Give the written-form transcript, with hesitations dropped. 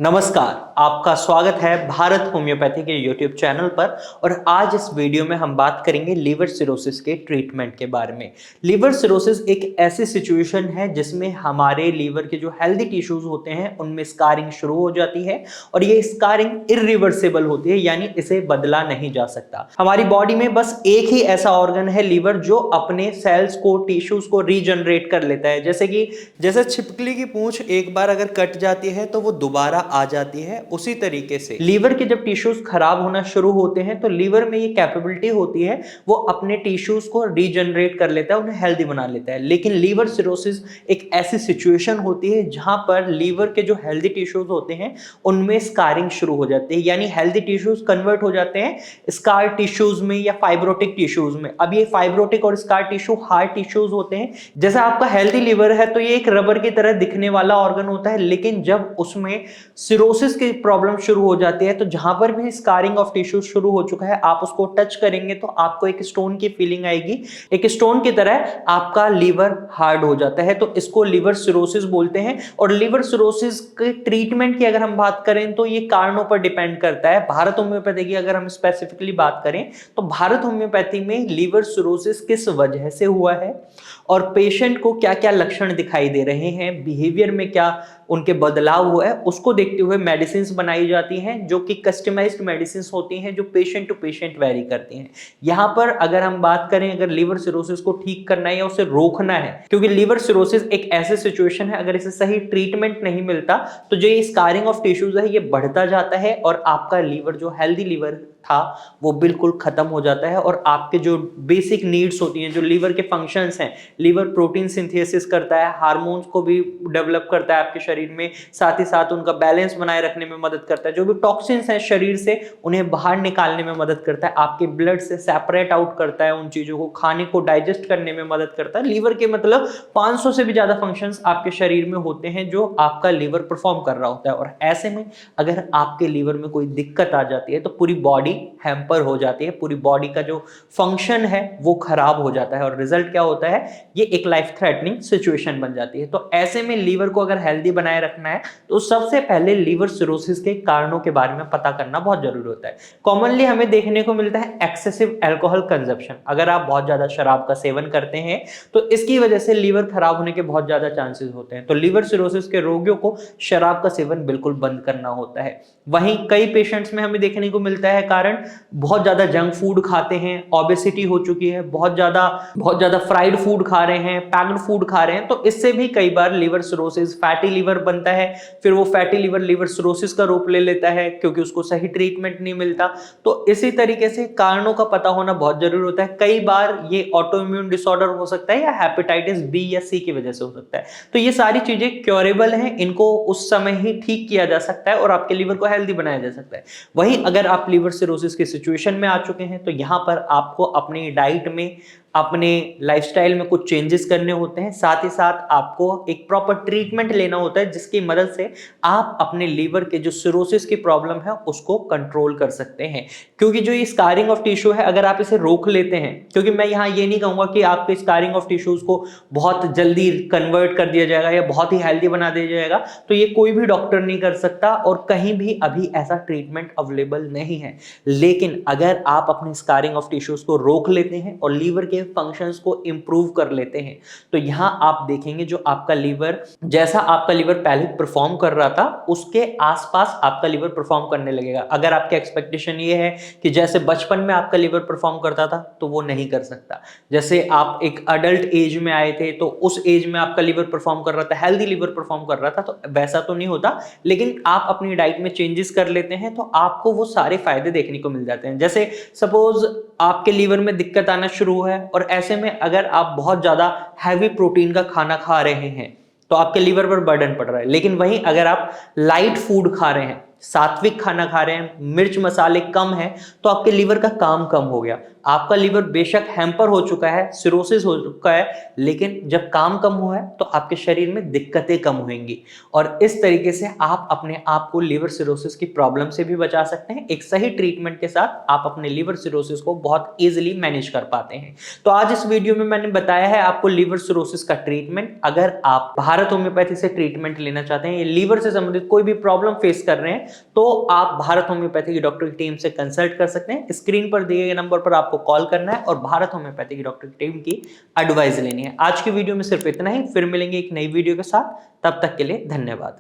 नमस्कार, आपका स्वागत है भारत होम्योपैथी के यूट्यूब चैनल पर। और आज इस वीडियो में हम बात करेंगे लीवर सिरोसिस के ट्रीटमेंट के बारे में। लीवर सिरोसिस एक ऐसी सिचुएशन है जिसमें हमारे लीवर के जो हेल्दी टिश्यूज होते हैं उनमें स्कारिंग शुरू हो जाती है और ये स्कारिंग इरिवर्सिबल होती है, यानी इसे बदला नहीं जा सकता। हमारी बॉडी में बस एक ही ऐसा ऑर्गन है लीवर जो अपने सेल्स को, टिश्यूज को रीजनरेट कर लेता है। जैसे छिपकली की पूंछ एक बार अगर कट जाती है तो वो दोबारा आ जाती है, उसी तरीके से लीवर के जब टिश्यूज खराब होना शुरू होते हैं तो लीवर में ये कैपेबिलिटी होती है वो अपने टिश्यूज को रीजनरेट कर लेता है, उन्हें हेल्दी बना लेता है। लेकिन लीवर सिरोसिस एक ऐसी सिचुएशन होती है जहां पर लीवर के जो हेल्दी टिश्यूज होते हैं उनमें स्कारिंग शुरू हो जाती है, यानी हेल्दी टिश्यूज कन्वर्ट हो जाते हैं स्कार टिश्यूज में या फाइब्रोटिक टिश्यूज में। अब ये फाइब्रोटिक और स्कार टिश्यू हार्ड टिश्यूज होते हैं। जैसे आपका हेल्दी लीवर है तो ये एक रबर की तरह दिखने वाला ऑर्गन होता है, लेकिन जब उसमें सिरोसिस की प्रॉब्लम शुरू हो जाती है तो जहां पर भी स्कारिंग ऑफ टिश्यू शुरू हो चुका है आप उसको टच करेंगे तो आपको एक स्टोन की फीलिंग आएगी, एक स्टोन की तरह आपका लीवर हार्ड हो जाता है। तो इसको लीवर सिरोसिस बोलते हैं। और लीवर सिरोसिस के ट्रीटमेंट की अगर हम बात करें तो ये कारणों पर डिपेंड करता है। भारत होम्योपैथी की अगर हम स्पेसिफिकली बात करें तो भारत होम्योपैथी में लीवर सिरोसिस किस वजह से हुआ है और पेशेंट को क्या क्या लक्षण दिखाई दे रहे हैं, बिहेवियर में क्या उनके बदलाव हुआ है, उसको देखते हुए मेडिसिन बनाई जाती हैं जो कि कस्टमाइज्ड मेडिसिन होती हैं जो पेशेंट टू पेशेंट वेरी करती हैं। यहाँ पर अगर हम बात करें, अगर लीवर सिरोसिस को ठीक करना है या उसे रोकना है, क्योंकि लीवर सिरोसिस एक ऐसी सिचुएशन है अगर इसे सही ट्रीटमेंट नहीं मिलता तो जो ये स्कारिंग ऑफ टिश्यूज है ये बढ़ता जाता है और आपका लीवर, जो हेल्दी लीवर था, वो बिल्कुल खत्म हो जाता है और आपके जो बेसिक नीड्स होती हैं, जो लीवर के फंक्शंस हैं, लीवर प्रोटीन सिंथेसिस करता है, हार्मोन्स को भी डेवलप करता है आपके शरीर में, साथ ही साथ उनका बैलेंस बनाए रखने में मदद करता है, जो भी टॉक्सिन्स हैं शरीर से उन्हें बाहर निकालने में मदद करता है, आपके ब्लड से सेपरेट आउट करता है, उन चीजों को खाने को डाइजेस्ट करने में मदद करता है। लीवर के मतलब 500 से भी ज्यादा फंक्शंस आपके शरीर में होते हैं जो आपका लीवर परफॉर्म कर रहा होता है। और ऐसे में अगर आपके लीवर में कोई दिक्कत आ जाती है तो पूरी बॉडी हैम्पर हो जाती है, पूरी बॉडी का जो फंक्शन है वो खराब हो जाता है और रिजल्ट क्या होता है, ये एक लाइफ थ्रेटनिंग सिचुएशन बन जाती है। तो ऐसे में लीवर को अगर हेल्दी बनाए रखना है तो सबसे पहले लीवर सिरोसिस के कारणों के बारे में पता करना बहुत जरूरी होता है। कॉमनली हमें देखने को मिलता है एक्सेसिव अल्कोहल कंजप्शन। अगर आप बहुत ज्यादा शराब का सेवन करते हैं तो इसकी वजह से लीवर खराब होने के बहुत ज्यादा चांसेस होते हैं। तो लीवर सिरोसिस के रोगियों को शराब का सेवन बिल्कुल बंद करना होता है। वहीं कई पेशेंट्स में हमें देखने को मिलता है कारण बहुत ज्यादा जंक फूड खाते हैं, ओबेसिटी हो चुकी है, बहुत ज्यादा फ्राइड फूड खा रहे हैं, पैक्ड फूड खा रहे हैं, तो इससे भी कई बार लीवर सिरोसिस, फैटी लीवर बनता है। फिर वो फैटी लीवर लीवर सिरोसिस का रूप ले लेता है क्योंकि उसको सही ट्रीटमेंट नहीं मिलता। तो इसी तरीके से कारणों का पता होना बहुत जरूरी होता है। कई बार ये ऑटो इम्यून डिसऑर्डर हो सकता है या हेपेटाइटिस बी या सी की वजह से हो सकता है। तो ये सारी चीजें क्योरेबल हैं, इनको उस समय ही ठीक किया जा सकता है और आपके लीवर को हेल्दी बनाया जा सकता है। वहीं अगर आप लीवर सिरोसिस की सिचुएशन में आ चुके हैं तो यहां पर आपको अपनी डाइट में, अपने लाइफस्टाइल में कुछ चेंजेस करने होते हैं, साथ ही साथ आपको एक प्रॉपर ट्रीटमेंट लेना होता है जिसकी मदद से आप अपने लीवर के जो सिरोसिस की प्रॉब्लम है उसको कंट्रोल कर सकते हैं। क्योंकि जो ये स्कारिंग ऑफ टिश्यू है अगर आप इसे रोक लेते हैं, क्योंकि मैं यहाँ ये नहीं कहूंगा कि आपके स्कारिंग ऑफ टिश्यूज को बहुत जल्दी कन्वर्ट कर दिया जाएगा या बहुत ही हेल्दी बना दिया जाएगा, तो ये कोई भी डॉक्टर नहीं कर सकता और कहीं भी अभी ऐसा ट्रीटमेंट अवेलेबल नहीं है। लेकिन अगर आप अपने स्कारिंग ऑफ टिश्यूज को रोक लेते हैं और लीवर के फंक्शंस को इंप्रूव कर लेते हैं तो यहां आप देखेंगे जो आपका लीवर, जैसा आपका लीवर पहले परफॉर्म कर रहा था उसके आसपास आपका लीवर परफॉर्म करने लगेगा। अगर आपकी एक्सपेक्टेशन ये है कि जैसे बचपन में आपका लीवर परफॉर्म करता था तो वो नहीं कर सकता। जैसे आप एक अडल्ट एज में आए थे तो उस एज में आपका लीवर परफॉर्म कर रहा था, हेल्दी लीवर परफॉर्म कर रहा था, तो वैसा तो नहीं होता। लेकिन आप अपनी डाइट में चेंजेस कर लेते हैं तो आपको वो सारे फायदे देखने को मिल जाते हैं। जैसे सपोज आपके लीवर में दिक्कत आना शुरू है और ऐसे में अगर आप बहुत ज्यादा हैवी प्रोटीन का खाना खा रहे हैं तो आपके लीवर पर बर्डन पड़ रहा है। लेकिन वहीं अगर आप लाइट फूड खा रहे हैं, सात्विक खाना खा रहे हैं, मिर्च मसाले कम है, तो आपके लीवर का काम कम हो गया। आपका लीवर बेशक हैम्पर हो चुका है, सिरोसिस हो चुका है, लेकिन जब काम कम हुआ है तो आपके शरीर में दिक्कतें कम होंगी और इस तरीके से आप अपने आप को लीवर सिरोसिस की प्रॉब्लम से भी बचा सकते हैं। एक सही ट्रीटमेंट के साथ आप अपने लीवर सिरोसिस को बहुत इजीली मैनेज कर पाते हैं। तो आज इस वीडियो में मैंने बताया है आपको लीवर सिरोसिस का ट्रीटमेंट। अगर आप भारत होम्योपैथी से ट्रीटमेंट लेना चाहते हैं, लीवर से संबंधित कोई भी प्रॉब्लम फेस कर रहे हैं, तो आप भारत होम्योपैथी की डॉक्टर की टीम से कंसल्ट कर सकते हैं। स्क्रीन पर दिए गए नंबर पर आपको कॉल करना है और भारत होम्योपैथी की डॉक्टर की टीम की एडवाइस लेनी है। आज की वीडियो में सिर्फ इतना ही, फिर मिलेंगे एक नई वीडियो के साथ। तब तक के लिए धन्यवाद।